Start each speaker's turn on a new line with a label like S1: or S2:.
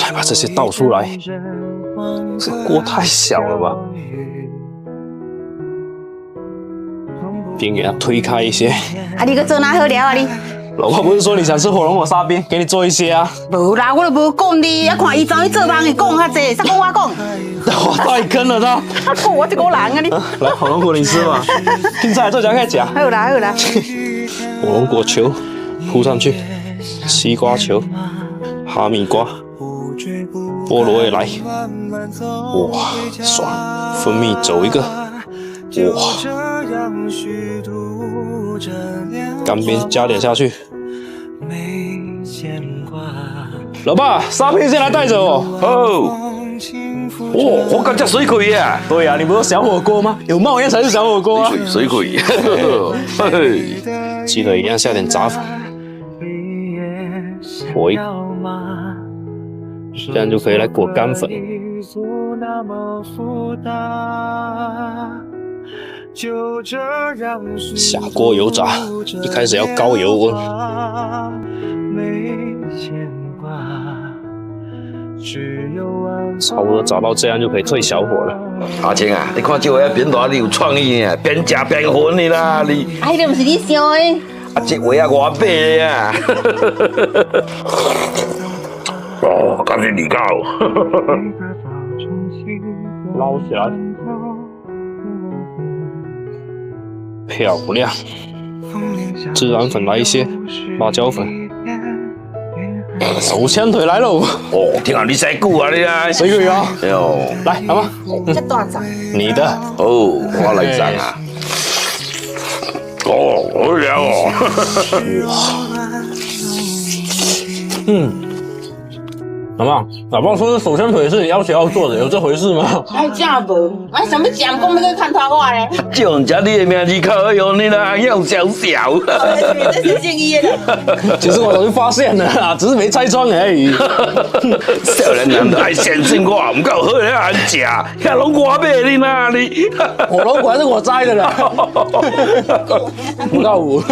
S1: 来把这些倒出来。这锅太小了吧？边给它推开一些。
S2: 啊，你个做哪好料啊你？
S1: 老婆不是说你想吃火龙果沙冰，给你做一些啊？
S2: 无啦，我都无讲你，啊看伊怎去做饭，伊讲较济，啥讲我讲？
S1: 我太坑了他！
S2: 啊，讲我这个人啊你！
S1: 来，火龙果你吃嘛，现在做讲开夹。
S2: 好啦好啦。
S1: 火龙果球铺上去，西瓜球、哈密瓜、菠萝也来，哇，爽！蜂蜜走一个，哇！干边加点下去。老爸，沙冰先来带走哦。
S3: 哦，哦，我感觉水可以啊。
S1: 对呀，你不是小火锅吗？有冒烟才是小火锅啊。
S3: 水可以。
S1: 记得一样下点杂粉，裹一，这样就可以来裹干粉。下锅油炸，一开始要高油温。差不多炸到这样就可以退小火了。
S3: 阿青啊，你看这位边大你有创意呢，边吃边混的啦你。
S2: 啊，迄个不是你想的。
S3: 啊，这位啊外白的啊。哦，感觉你高。
S1: 捞起来，漂亮。孜然粉来一些，辣椒粉。手枪腿来喽！
S3: 哦，听下你谁鼓啊你啊？
S1: 谁可以啊？
S3: 哎呦，
S1: 来，好吗？
S2: 这大张。
S1: 你的。
S3: 哦，我来张啊。哦，好凉哦。
S1: 老爸，老爸说手枪腿是你要求要做的，有这回事吗？
S2: 哎，真无，我想要讲讲那个看拖我咧。
S3: 就人家你的名字可用你啦，要小小。
S2: 这是正义的。
S1: 其实我早就发现了啦，只是没拆穿而已。
S3: 少年人都爱相信我，唔够好人ăn食，遐拢我买的哪里？
S1: 火龙果还是我摘的啦，不到5。